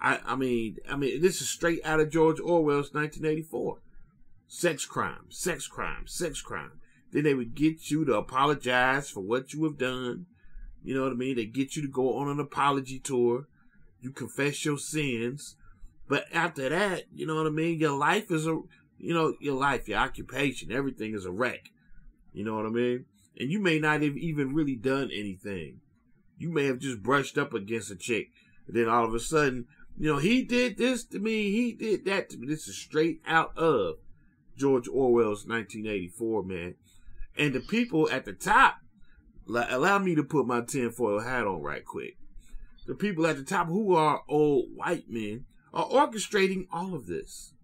this is straight out of George Orwell's 1984. Sex crime, sex crime, sex crime. Then they would get you to apologize for what you have done. You know what I mean? They get you to go on an apology tour. You confess your sins. But after that, you know what I mean? Your life is your occupation, everything is a wreck. You know what I mean? And you may not have even really done anything. You may have just brushed up against a chick. And then all of a sudden, he did this to me. He did that to me. This is straight out of George Orwell's 1984, man. And the people at the top, allow me to put my tinfoil hat on right quick. The people at the top who are old white men are orchestrating all of this.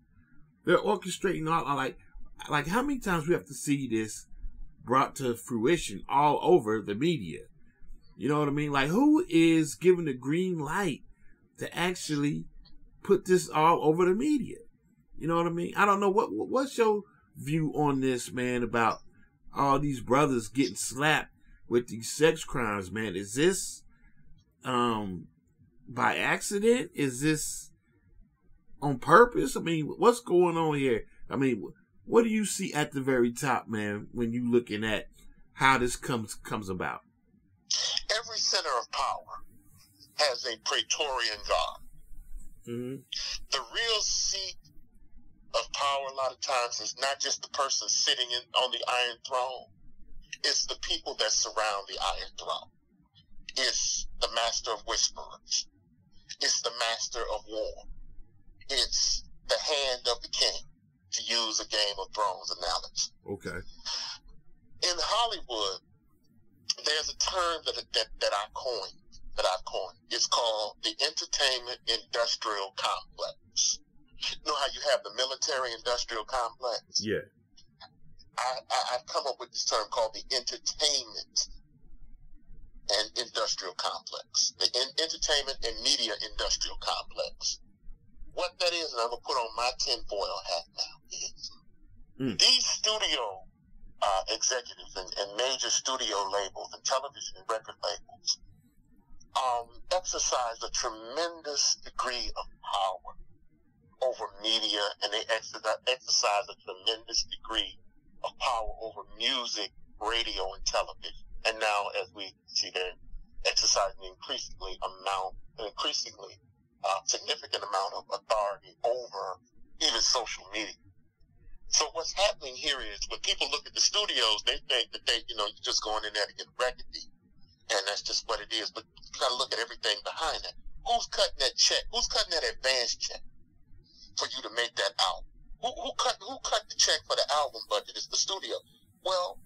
They're orchestrating all, like how many times we have to see this brought to fruition all over the media? You know what I mean? Like, who is giving the green light to actually put this all over the media? You know what I mean? I don't know. What's your view on this, man, about all these brothers getting slapped with these sex crimes, man? Is this by accident? Is this on purpose? I mean, what's going on here? I mean, what do you see at the very top, man, when you looking at how this comes about? Every center of power has a Praetorian guard. Mm-hmm. The real seat of power a lot of times is not just the person sitting on the Iron Throne. It's the people that surround the Iron Throne. It's the master of whisperers. It's the master of war. It's the hand of the king, to use a Game of Thrones analogy. Okay. In Hollywood, there's a term that I've coined. It's called the entertainment industrial complex. You know how you have the military industrial complex? Yeah. I've come up with this term called the entertainment and industrial complex. The entertainment and media industrial complex. What that is, and I'm going to put on my tinfoil hat now, is these studio executives and major studio labels and television and record labels exercise a tremendous degree of power over media, and they exercise a tremendous degree of power over music, radio, and television. And now, as we see, they're exercising increasingly significant amount of authority over even social media. So what's happening here is when people look at the studios, they think that you're just going in there to get a record deal. And that's just what it is. But you got to look at everything behind that. Who's cutting that check? Who's cutting that advance check for you to make that album? Who cut the check for the album budget? It's the studio. Well,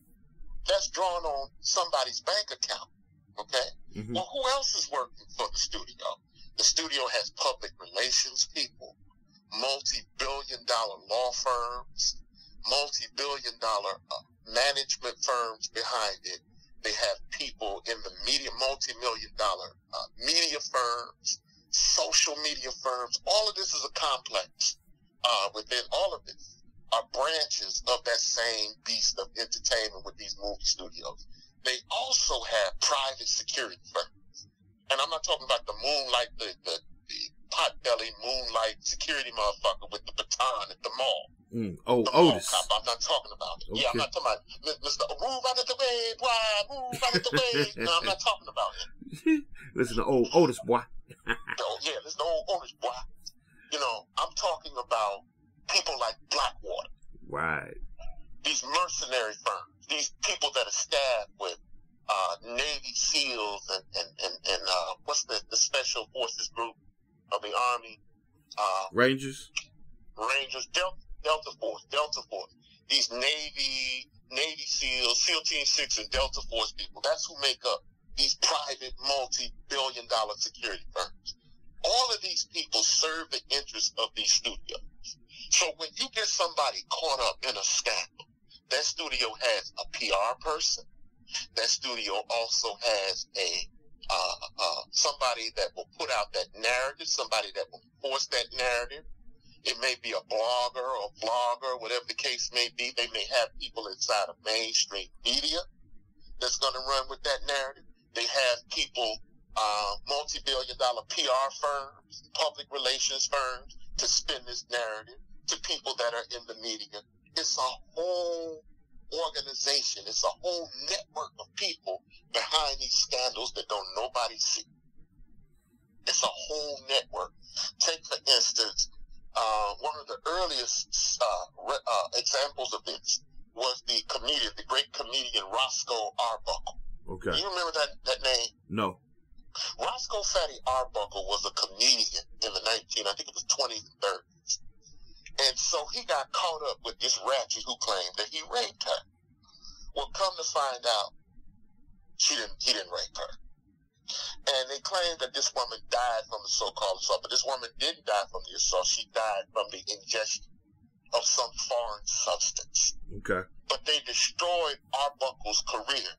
that's drawn on somebody's bank account. Okay? Mm-hmm. Well, who else is working for the studio? The studio has public relations people, multi-billion-dollar law firms, multi-billion-dollar management firms behind it. They have people in the media, multi-million-dollar media firms, social media firms. All of this is a complex. Within all of this are branches of that same beast of entertainment with these movie studios. They also have private security firms. And I'm not talking about the moonlight, the pot-belly moonlight security motherfucker with the baton at the mall. Otis. Cop. I'm not talking about it. Okay. Yeah, I'm not talking about Mr. Move out of the way, boy. Move out of the way. No, I'm not talking about it. Listen to old Otis, boy. Yeah, listen to old Otis, boy. I'm talking about people like Blackwater. Right. These mercenary firms. These people that are staffed with Navy SEALs and what's the special forces group of the Army? Rangers, Delta Force. These Navy SEALs, SEAL Team 6 and Delta Force people. That's who make up these private multi-billion-dollar security firms. All of these people serve the interests of these studios. So when you get somebody caught up in a scandal, that studio has a PR person. That studio also has somebody that will put out that narrative, somebody that will force that narrative. It may be a blogger or vlogger, whatever the case may be. They may have people inside of mainstream media that's going to run with that narrative. They have people multi-billion-dollar PR firms, public relations firms to spin this narrative to people that are in the media. It's a whole organization. It's a whole network of people behind these scandals that don't nobody see. It's a whole network. Take, for instance, one of the earliest examples of this was the great comedian Roscoe Arbuckle. Okay. Do you remember that name? No. Roscoe Fatty Arbuckle was a comedian in the 20s and 30s. And so he got caught up with this ratchet who claimed that he raped her. Well, come to find out, he didn't rape her. And they claimed that this woman died from the so-called assault, but this woman didn't die from the assault. She died from the ingestion of some foreign substance. Okay. But they destroyed Arbuckle's career.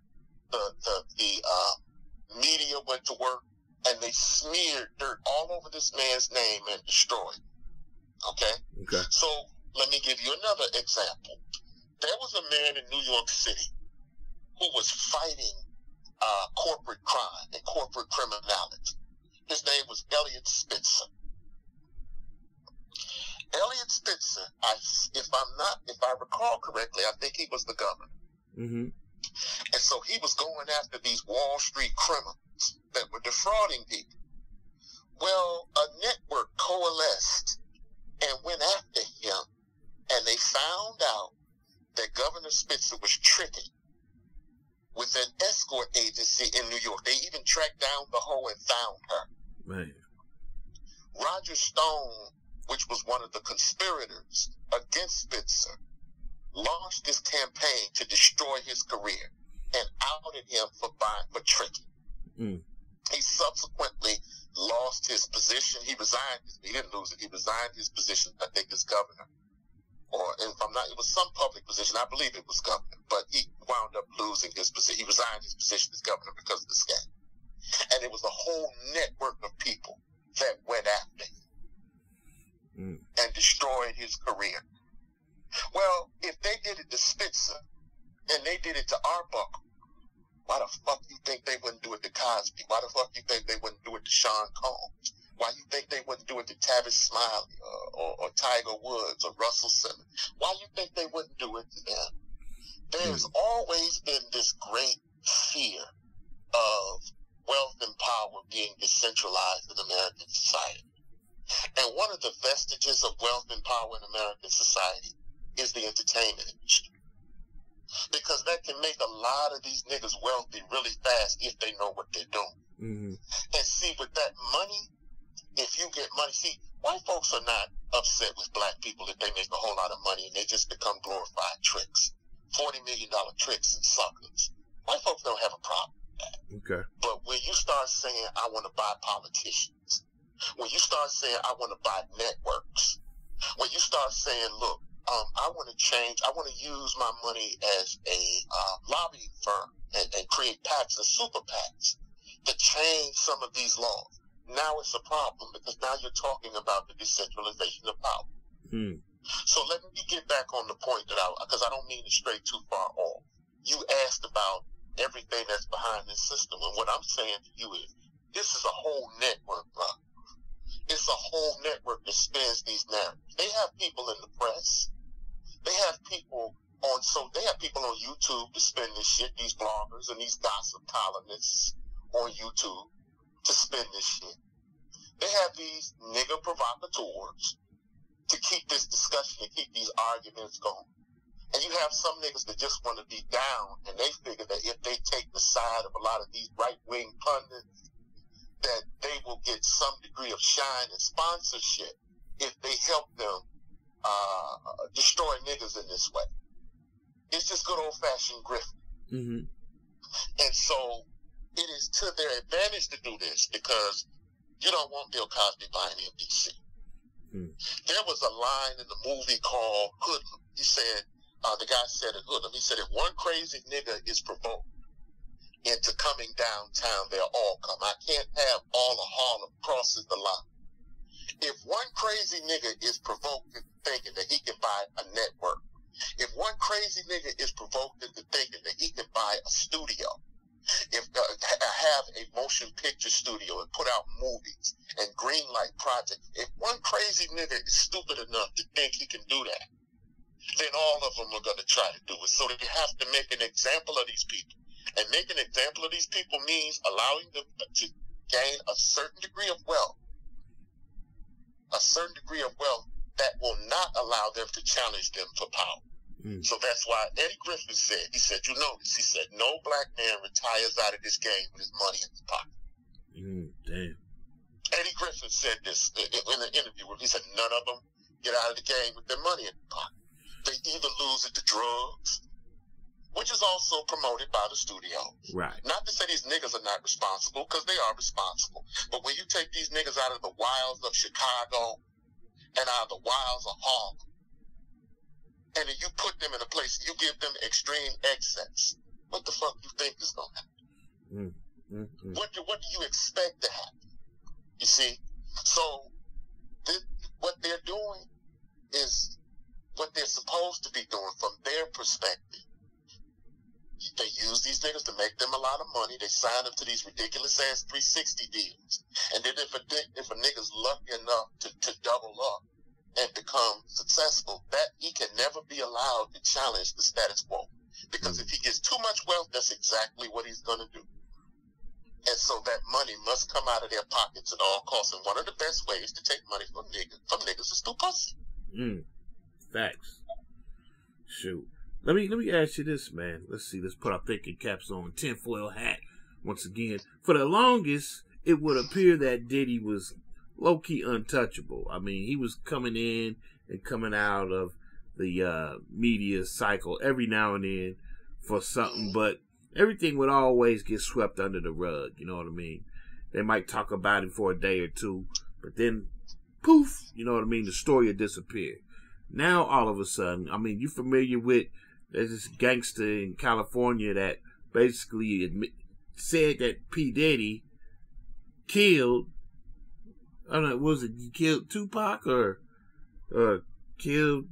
The media went to work and they smeared dirt all over this man's name and destroyed it. Okay? Okay. So let me give you another example. There was a man in New York City who was fighting corporate crime and corporate criminality. His name was Elliot Spitzer. Elliot Spitzer, if I recall correctly, I think he was the governor. Mm-hmm. And so he was going after these Wall Street criminals that were defrauding people. Well, a network coalesced and went after him, and they found out that Governor Spitzer was tricking with an escort agency in New York. They even tracked down the hoe and found her. Man. Roger Stone, which was one of the conspirators against Spitzer, launched this campaign to destroy his career and outed him for tricking. Mm. He subsequently lost his position. He resigned. He didn't lose it. He resigned his position, I think, as governor. Or if I'm not, it was some public position. I believe it was governor, but he wound up losing his position. He resigned his position as governor because of the scandal. And it was a whole network of people that went after him and destroyed his career. Well, if they did it to Spitzer and they did it to Arbuckle, why the fuck you think they wouldn't do it to Cosby? Why the fuck you think they wouldn't do it to Sean Combs? Why you think they wouldn't do it to Tavis Smiley or Tiger Woods or Russell Simmons? Why you think they wouldn't do it to them? There's always been this great fear of wealth and power being decentralized in American society. And one of the vestiges of wealth and power in American society is the entertainment industry. Because that can make a lot of these niggas wealthy really fast if they know what they're doing. Mm-hmm. And see, with that money, if you get money, see, white folks are not upset with black people if they make a whole lot of money and they just become glorified tricks. $40 million tricks and suckers. White folks don't have a problem with that. Okay. But when you start saying, I want to buy politicians, when you start saying, I want to buy networks, when you start saying, look, I want to change, I want to use my money as a lobbying firm and create PACs and super PACs to change some of these laws. Now it's a problem because now you're talking about the decentralization of power. Mm. So let me get back on the point because I don't mean to stray too far off. You asked about everything that's behind this system, and what I'm saying to you is this is a whole network, bro. It's a whole network that spins these narratives. They have people in the press. They have people on YouTube to spin this shit, these bloggers and these gossip columnists on YouTube to spin this shit. They have these nigger provocateurs to keep this discussion and keep these arguments going. And you have some niggas that just want to be down, and they figure that if they take the side of a lot of these right-wing pundits, that they will get some degree of shine and sponsorship if they help them destroy niggas in this way. It's just good old-fashioned grift. Mm-hmm. And so it is to their advantage to do this because you don't want Bill Cosby buying NBC. Mm. There was a line in the movie called Hoodlum. He said, the guy said in Hoodlum, he said, if one crazy nigga is provoked into coming downtown, they'll all come. I can't have all of Harlem crosses the line. If one crazy nigga is provoked into thinking that he can buy a network, if one crazy nigga is provoked into thinking that he can buy a studio, If have a motion picture studio and put out movies and greenlight projects. If one crazy nigga is stupid enough to think he can do that, then all of them are going to try to do it. So they have to make an example of these people. And making an example of these people means allowing them to gain a certain degree of wealth. A certain degree of wealth that will not allow them to challenge them for power. So that's why Eddie Griffin said, he said, you notice, he said, no black man retires out of this game with his money in his pocket. Damn. Eddie Griffin said this in an interview where he said, none of them get out of the game with their money in their pocket. They either lose it to drugs, which is also promoted by the studio. Right. Not to say these niggas are not responsible, because they are responsible. But when you take these niggas out of the wilds of Chicago and out of the wilds of Harlem, and then you put them in a place, you give them extreme excess, what the fuck you think is going to happen? What do you expect to happen? You see? So, what they're doing is what they're supposed to be doing from their perspective. They use these niggas to make them a lot of money. They sign them to these ridiculous-ass 360 deals. And then if a nigga's lucky enough to double up and become successful, that he can never be allowed to challenge the status quo. Because if he gets too much wealth, that's exactly what he's going to do. And so that money must come out of their pockets at all costs. And one of the best ways to take money from niggas is through pussy. Facts. Shoot. Let me ask you this, man. Let's see. Let's put our thinking caps on. Tinfoil hat once again. For the longest, it would appear that Diddy was low-key untouchable. I mean, he was coming in and coming out of the media cycle every now and then for something, but everything would always get swept under the rug. You know what I mean? They might talk about it for a day or two, but then, poof, you know what I mean? The story would disappear. Now, all of a sudden, I mean, you familiar with, there's this gangster in California that basically said that P. killed, I don't know, was it, he killed Tupac or killed,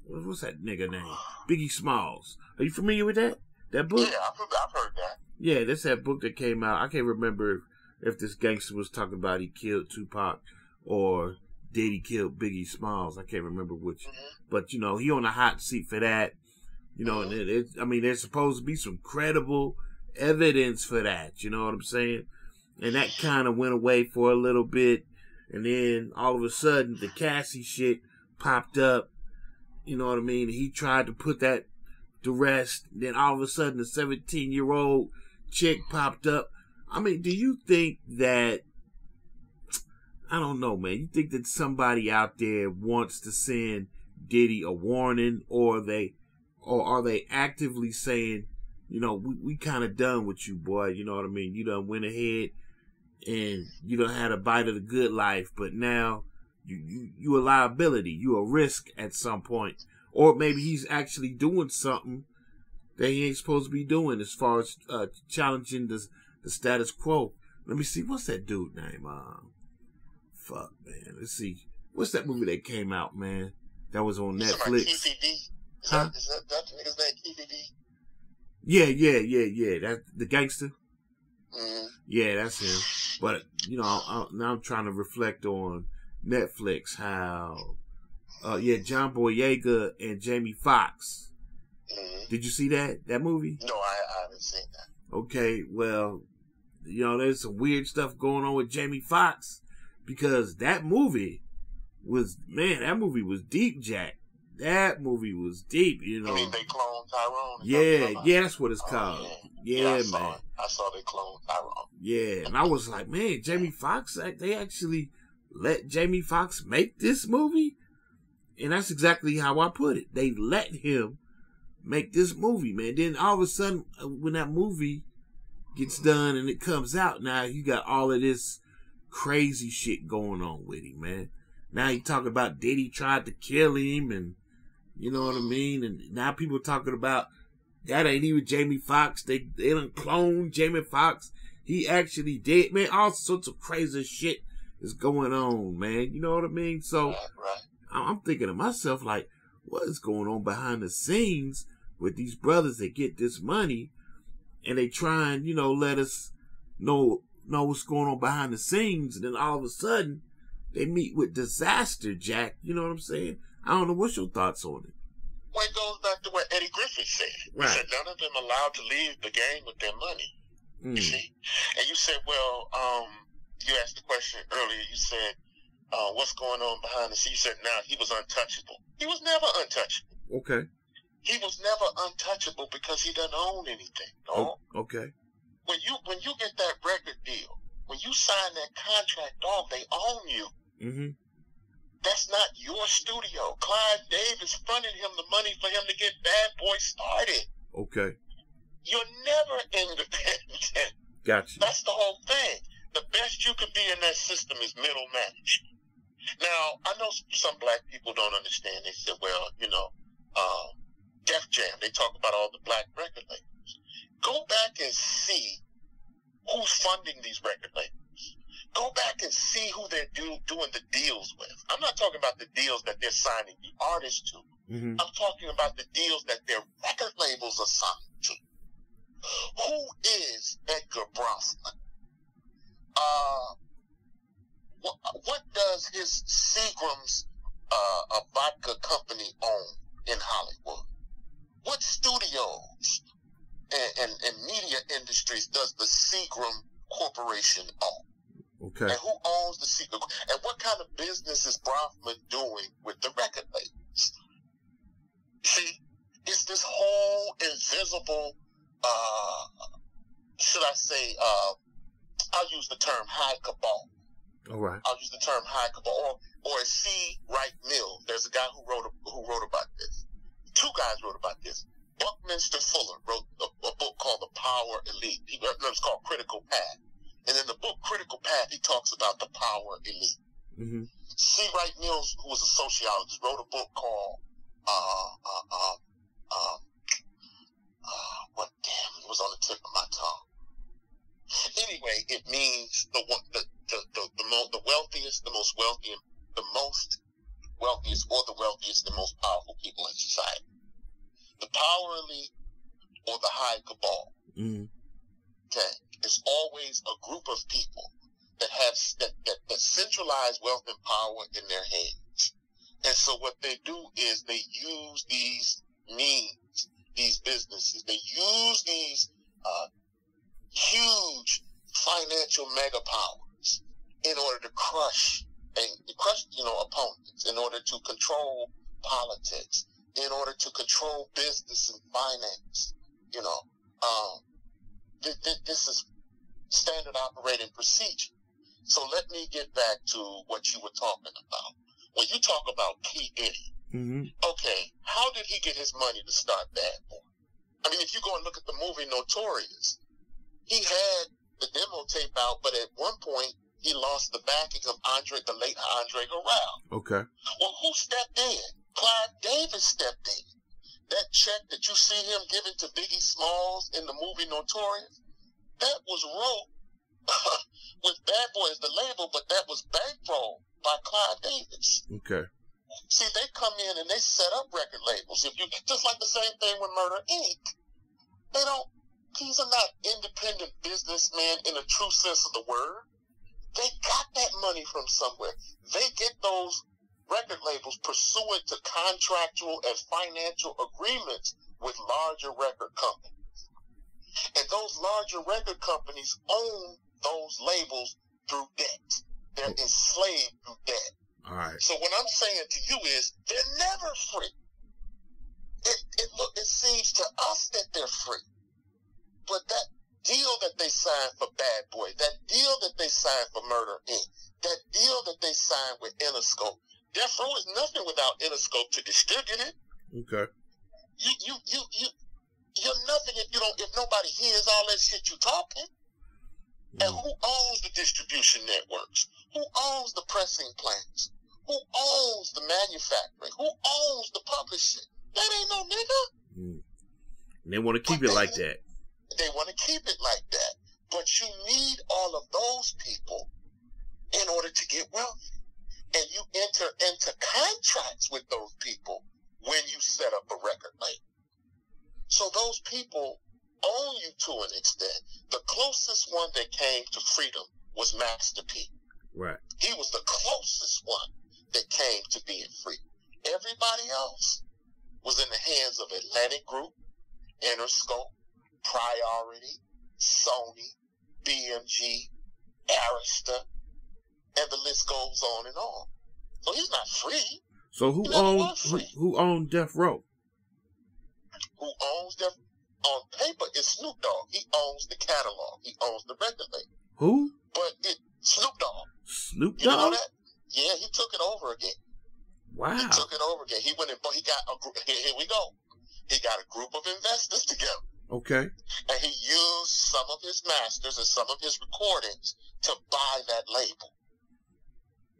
what's that nigga name? Biggie Smalls. Are you familiar with that? That book? Yeah, I've heard that. Yeah, that's that book that came out. I can't remember if this gangster was talking about he killed Tupac or Diddy killed Biggie Smalls. I can't remember which. But, you know, he on a hot seat for that. You know, and I mean, there's supposed to be some credible evidence for that. You know what I'm saying? And that kind of went away for a little bit. And then all of a sudden, the Cassie shit popped up. You know what I mean? He tried to put that to rest. Then all of a sudden, the 17-year-old chick popped up. I mean, do you think that, I don't know, man, you think that somebody out there wants to send Diddy a warning, or are they actively saying, you know, we kind of done with you, boy, you know what I mean? You done went ahead and you done had a bite of the good life, but now you a liability, you a risk at some point. Or maybe he's actually doing something that he ain't supposed to be doing as far as challenging the status quo. Let me see, what's that dude name? Fuck, man. Let's see. What's that movie that came out, man? That was on Netflix. Is that the nigga's name, PDD? Yeah. That's the gangster. Yeah, that's him. But, you know, now I'm trying to reflect on Netflix how, John Boyega and Jamie Foxx. Did you see that movie? No, I haven't seen that. Okay, well, you know, there's some weird stuff going on with Jamie Foxx because that movie was deep, Jack. That movie was deep, you know. I mean, they cloned Tyrone? Yeah, that's what it's called. Yeah, man. I saw they cloned Tyrone. Yeah, and I was like, man, Jamie Foxx, they actually let Jamie Foxx make this movie? And that's exactly how I put it. They let him make this movie, man. Then all of a sudden, when that movie gets done and it comes out, now you got all of this crazy shit going on with him, man. Now you talking about Diddy tried to kill him, and you know what I mean? And now people talking about that ain't even Jamie Foxx. They done cloned Jamie Foxx. He actually did, man. All sorts of crazy shit is going on, man. You know what I mean? So I'm thinking to myself, like, what is going on behind the scenes with these brothers that get this money, and they try and, let us know what's going on behind the scenes, and then all of a sudden they meet with disaster, Jack. You know what I'm saying? I don't know. What's your thoughts on it? Well, it goes back to what Eddie Griffith said. Right. He said none of them allowed to leave the game with their money. You see? And you said, well, you asked the question earlier. You said, what's going on behind the scenes? You said, now he was untouchable. He was never untouchable. Okay. He was never untouchable because he doesn't own anything. No? Oh, okay. When you get that record deal, when you sign that contract, dog, they own you. Mm-hmm. That's not your studio. Clive Davis fronted him the money for him to get Bad Boy started. Okay. You're never independent. Gotcha. That's the whole thing. The best you can be in that system is middle management. Now, I know some black people don't understand. They say, well, Def Jam, they talk about all the black record labels. Go back and see who's funding these record labels. Go back and see who they're doing the deals with. I'm not talking about the deals that they're signing the artists to. Mm-hmm. I'm talking about the deals that their record labels are signed to. Who is Edgar Bronfman? What does his Seagram's a vodka company own in Hollywood? What studios and media industries does the Seagram Corporation own? Okay. And who owns the Seagram? And what kind of business is Bronfman doing with the record labels? See, it's this whole invisible, should I say, I'll use the term high cabal. All right. I'll use the term high cabal, or C. Wright Mills. There's a guy who wrote about this. Two guys wrote about this. Buckminster Fuller wrote a book called The Power Elite. It's called Critical Path. And in the book Critical Path, he talks about the power elite. Mm-hmm. C. Wright Mills, who was a sociologist, wrote a book called it was on the tip of my tongue. Anyway, it means the wealthiest, the most wealthy, the most wealthiest, or the wealthiest and most powerful people in society. The power elite or the high cabal. Mm-hmm. Okay, it's always a group of people that have that centralize wealth and power in their hands. And so what they do is they use these means, these businesses, they use these huge financial mega powers in order to crush opponents, in order to control politics, in order to control business and finance. This is standard operating procedure. So let me get back to what you were talking about. When you talk about P. Diddy, mm-hmm. Okay, how did he get his money to start Bad Boy? I mean, if you go and look at the movie Notorious, he had the demo tape out, but at one point he lost the backing of the late Andre Harrell. Okay. Well, who stepped in? Clive Davis stepped in. That check that you see him giving to Biggie Smalls in the movie Notorious, that was wrote with Bad Boy as the label, but that was bankrolled by Clive Davis. Okay. See, they come in and they set up record labels. Just like the same thing with Murder Inc. These are not independent businessmen in the true sense of the word. They got that money from somewhere. They get those record labels pursuant to contractual and financial agreements with larger record companies. And those larger record companies own those labels through debt. They're enslaved through debt. All right. So what I'm saying to you is they're never free. It seems to us that they're free. But that deal that they signed for Bad Boy, that deal that they signed for Murder Inc., that deal that they signed with Interscope, Death Row is nothing without Interscope to distribute it. Okay. You're nothing if nobody hears all that shit you talking. And who owns the distribution networks? Who owns the pressing plants? Who owns the manufacturing? Who owns the publishing? That ain't no nigga. And they want to keep it like that. They want to keep it like that. But you need all of those people in order to get wealthy. And you enter into contracts with those people when you set up a record label. So those people own you to an extent. The closest one that came to freedom was Master P. Right. He was the closest one that came to being free. Everybody else was in the hands of Atlantic Group, Interscope, Priority, Sony, BMG, Arista, and the list goes on and on. So he's not free. So who owned Death Row? Who owns Death Row? On paper, it's Snoop Dogg. He owns the catalog. He owns the record label. Who? But Snoop Dogg. Snoop Dogg? You know that? Yeah, he took it over again. Wow. He took it over again. He went and he got a group. Here we go. He got a group of investors together. Okay. And he used some of his masters and some of his recordings to buy that label.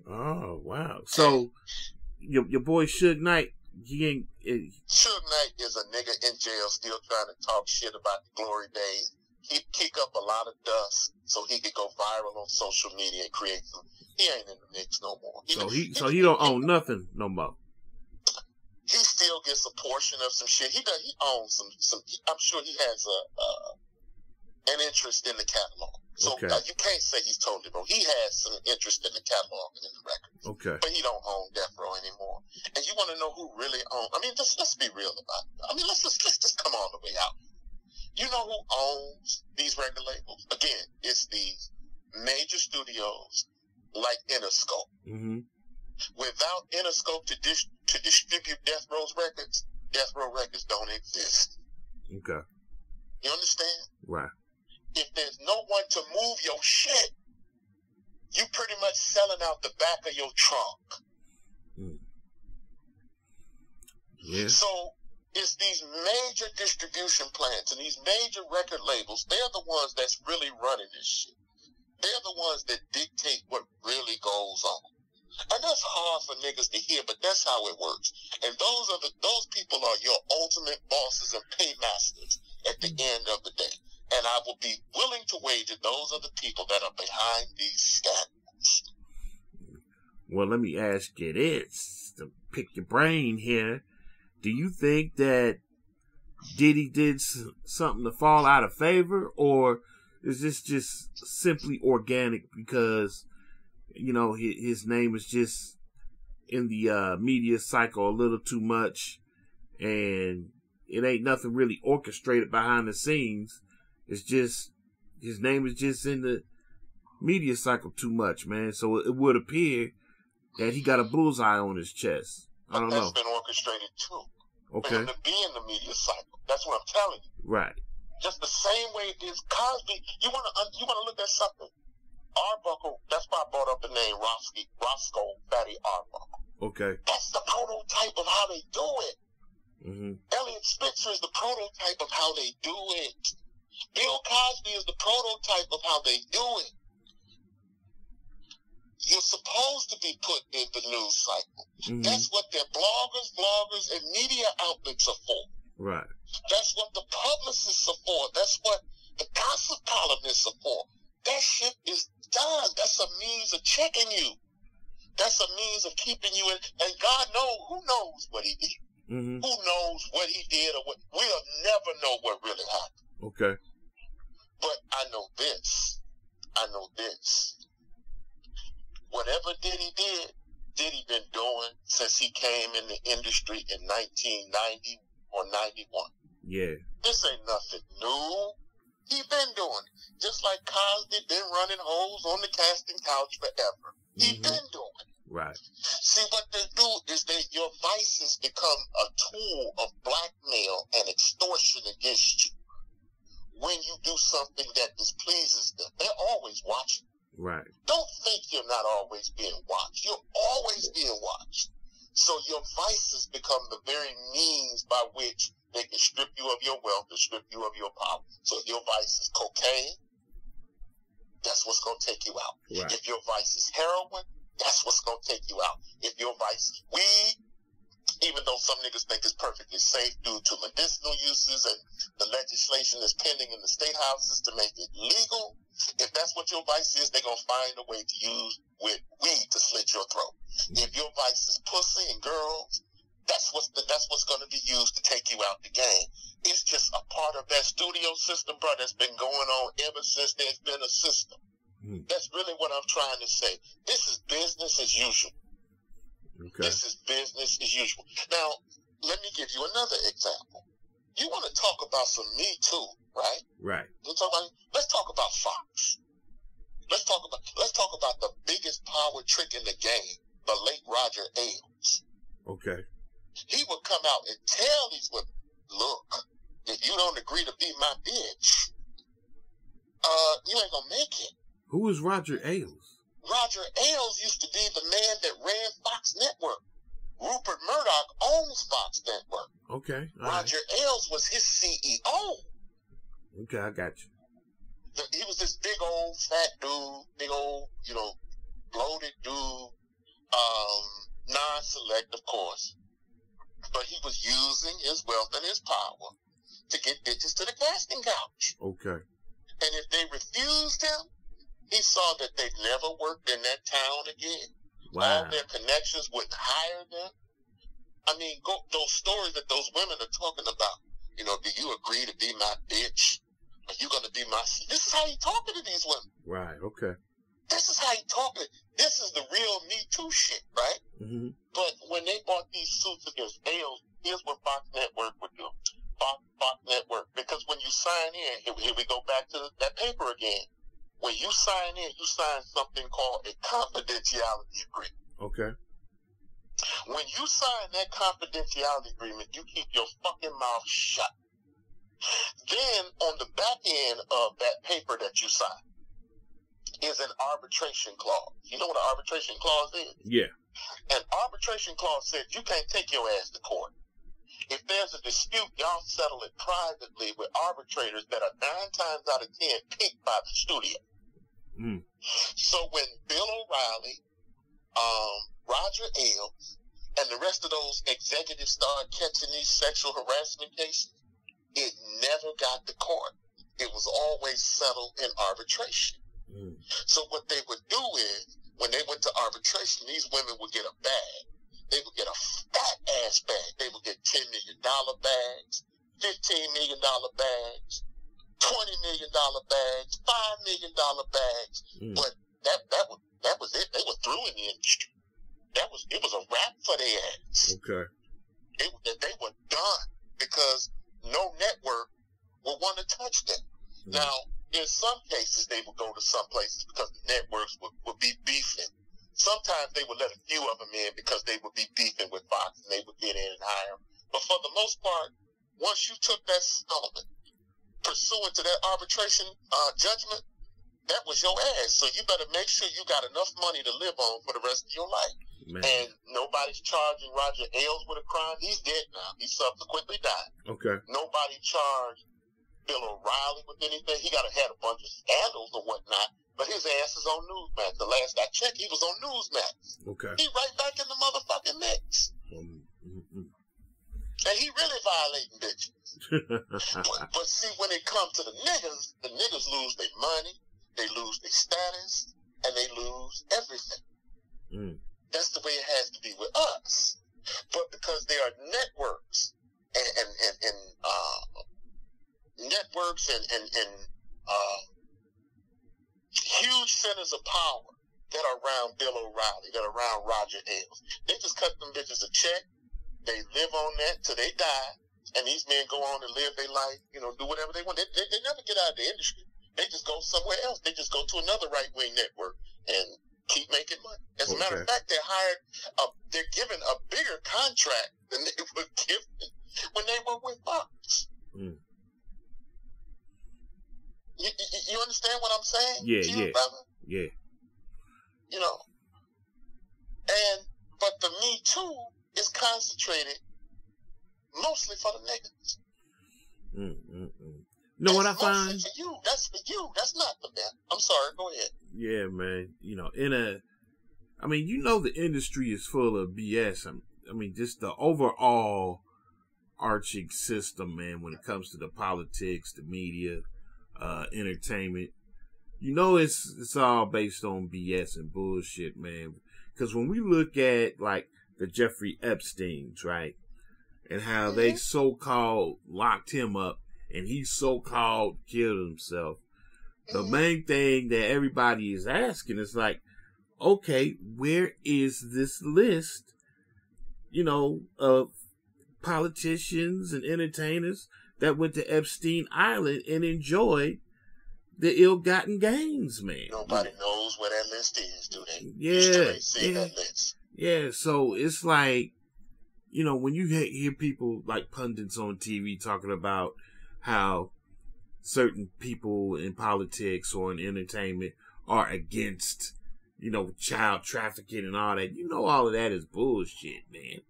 Oh, wow. So, your boy Suge Knight, he ain't... Suge Knight is a nigga in jail still trying to talk shit about the glory days. He kick up a lot of dust so he could go viral on social media and create some... He ain't in the mix no more. He don't own nothing no more. He still gets a portion of some shit. He owns some. I'm sure he has an interest in the catalog. So okay. You can't say he's totally broke. He has some interest in the catalog and in the records. Okay. But he don't own Death Row anymore. And you want to know who really owns? I mean, let's be real about it. I mean, let's just come all the way out. You know who owns these record labels? Again, it's these major studios like Interscope. Mm-hmm. Without Interscope to distribute Death Row's records, Death Row Records don't exist. Okay. You understand? Right. If there's no one to move your shit, you pretty much selling out the back of your trunk. Mm. Yeah. So it's these major distribution plants and these major record labels, they're the ones that's really running this shit. They're the ones that dictate what really goes on. And that's hard for niggas to hear, but that's how it works. And those people are your ultimate bosses and paymasters at the end of the day. And I will be willing to wager those are the people that are behind these scandals. Well, let me ask you this, to pick your brain here. Do you think that Diddy did something to fall out of favor, or is this just simply organic because, you know, his name is just in the media cycle a little too much, and it ain't nothing really orchestrated behind the scenes? It's just, his name is just in the media cycle too much, man. So it would appear that he got a bullseye on his chest. I don't know. That's been orchestrated too. Okay. For him to be in the media cycle. That's what I'm telling you. Right. Just the same way it is Cosby. You wanna look at something. Arbuckle, that's why I brought up the name Roscoe Fatty Arbuckle. Okay. That's the prototype of how they do it. Mm-hmm. Elliot Spitzer is the prototype of how they do it. Bill Cosby is the prototype of how they do it. You're supposed to be put in the news cycle. Mm-hmm. That's what their bloggers, and media outlets are for. Right. That's what the publicists are for. That's what the gossip columnists are for. That shit is done. That's a means of checking you. That's a means of keeping you in. And God knows, who knows what he did? Mm-hmm. Who knows what he did or what? We'll never know what really happened. Okay. But I know this. Whatever Diddy did, Diddy been doing since he came in the industry in 1990 or 91. Yeah. This ain't nothing new. He been doing it. Just like Cosby been running holes on the casting couch forever. He been doing it. Right. See, what they do is your vices become a tool of blackmail and extortion against you. When you do something that displeases them, they're always watching. Right. Don't think you're not always being watched. You're always being watched. So your vices become the very means by which they can strip you of your wealth and strip you of your power. So if your vice is cocaine, that's what's going to take you out. Right. If your vice is heroin, that's what's going to take you out. If your vice is weed, even though some niggas think it's perfectly safe due to medicinal uses and the legislation is pending in the state houses to make it legal, if that's what your vice is, they're going to find a way to use with weed to slit your throat. If your vice is pussy and girls, that's what's going to be used to take you out the game. It's just a part of that studio system, bro, that's been going on ever since there's been a system. That's really what I'm trying to say. This is business as usual. Okay. This is business as usual. Now, let me give you another example. You want to talk about some Me Too, right? Right. Let's talk about Fox. Let's talk about the biggest power trick in the game, the late Roger Ailes. Okay. He would come out and tell these women, look, if you don't agree to be my bitch, you ain't gonna make it. Who is Roger Ailes? Roger Ailes used to be the man that ran Fox Network. Rupert Murdoch owns Fox Network. Okay. Roger Ailes was his CEO. Okay, I got you. He was this big old fat dude, big old, bloated dude, non-select, of course. But he was using his wealth and his power to get bitches to the casting couch. Okay. And if they refused him, he saw that they'd never worked in that town again. Wow. All their connections wouldn't hire them. I mean, those stories that those women are talking about. Do you agree to be my bitch? Are you going to be my... This is how he talking to these women. Right, okay. This is how he talking. This is the real Me Too shit, right? Mm-hmm. But when they bought these suits against Ailes, here's what Fox Network would do. Fox Network. Because when you sign in, here we go back to that paper again. When you sign in, you sign something called a confidentiality agreement. Okay. When you sign that confidentiality agreement, you keep your fucking mouth shut. Then, on the back end of that paper that you sign is an arbitration clause. You know what an arbitration clause is? Yeah. An arbitration clause says you can't take your ass to court. If there's a dispute, y'all settle it privately with arbitrators that are 9 times out of 10 picked by the studio. Mm. So when Bill O'Reilly, Roger Ailes, and the rest of those executives started catching these sexual harassment cases, it never got to court. It was always settled in arbitration. Mm. So what they would do is, when they went to arbitration, these women would get a bag. They would get a fat ass bag. They would get $10 million bags, $15 million bags, $20 million bags, $5 million bags. Mm. But that was it. They were through in the industry. It was a wrap for their ass. Okay. They were done because no network would want to touch them. Mm. Now, in some cases, they would go to some places because the networks would be beefing. Sometimes they would let a few of them in because they would be beefing with Fox and they would get in and hire them. But for the most part, once you took that settlement, pursuant to that arbitration judgment, that was your ass. So you better make sure you got enough money to live on for the rest of your life. Man. And nobody's charging Roger Ailes with a crime. He's dead now. He subsequently died. Okay. Nobody charged Bill O'Reilly with anything. He got had a bunch of scandals or whatnot, but his ass is on Newsmax. The last I checked, he was on Newsmax. Okay. He right back in the motherfucking mix. Mm-hmm. And he really violating bitches. but see, when it comes to the niggas lose their money, they lose their status, and they lose everything. Mm. That's the way it has to be with us. But because there are networks and huge centers of power that are around Bill O'Reilly, that are around Roger Ailes, they just cut them bitches a check. They live on that till they die, and these men go on and live their life, do whatever they want. They never get out of the industry. They just go somewhere else. They just go to another right-wing network and keep making money. As a matter of fact, they're given a bigger contract than they were given when they were with Fox. Mm. You understand what I'm saying? Yeah. Brother? Yeah. But the Me Too is concentrated mostly for the niggas. You know what I find? That's for you. That's not for them. I'm sorry. Go ahead. Yeah, man. The industry is full of BS. Just the overall arching system, man, when it comes to the politics, the media, entertainment. It's all based on BS and bullshit, man. Because when we look at, like, the Jeffrey Epsteins, right? and how they so-called locked him up and he so-called killed himself. The main thing that everybody is asking is like, okay, where is this list, of politicians and entertainers that went to Epstein Island and enjoyed the ill-gotten gains, man? Nobody knows where that list is, do they? Yeah. You still ain't seen that list. Yeah, so it's like, when you hear people like pundits on TV talking about how certain people in politics or in entertainment are against, child trafficking and all that, all of that is bullshit, man.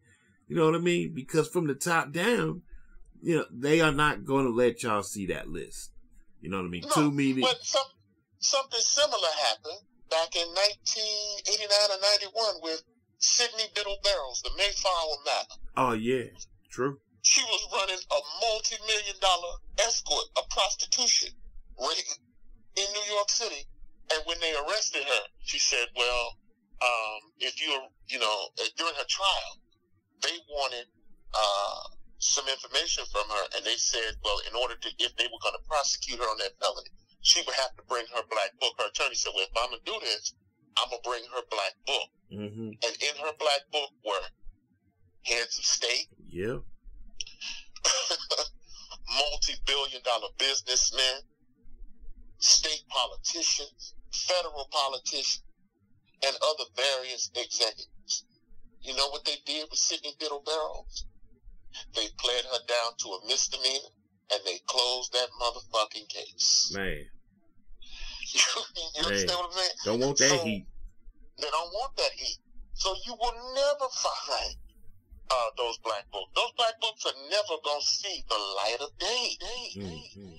You know what I mean? Because from the top down, they are not going to let y'all see that list. You know what I mean? No, but something similar happened back in 1989 or 91 with Sidney Biddle Barrows, the Mayflower matter. Oh, yeah. True. She was running a multi-million-dollar escort, a prostitution ring in New York City. And when they arrested her, she said, well, during her trial, they wanted some information from her. And they said, well, if they were going to prosecute her on that felony, she would have to bring her black book. Her attorney said, well, if I'm going to do this, I'm going to bring her black book. Mm-hmm. And in her black book were heads of state. Yeah. Multi-billion-dollar businessmen, state politicians, federal politicians, and other various executives. You know what they did with Sidney Biddle Barrows? They pled her down to a misdemeanor, and they closed that motherfucking case. Man. You understand what I'm saying? Don't want that heat. They don't want that heat. So you will never find those black books. Those black books are never going to see the light of day. Mm-hmm.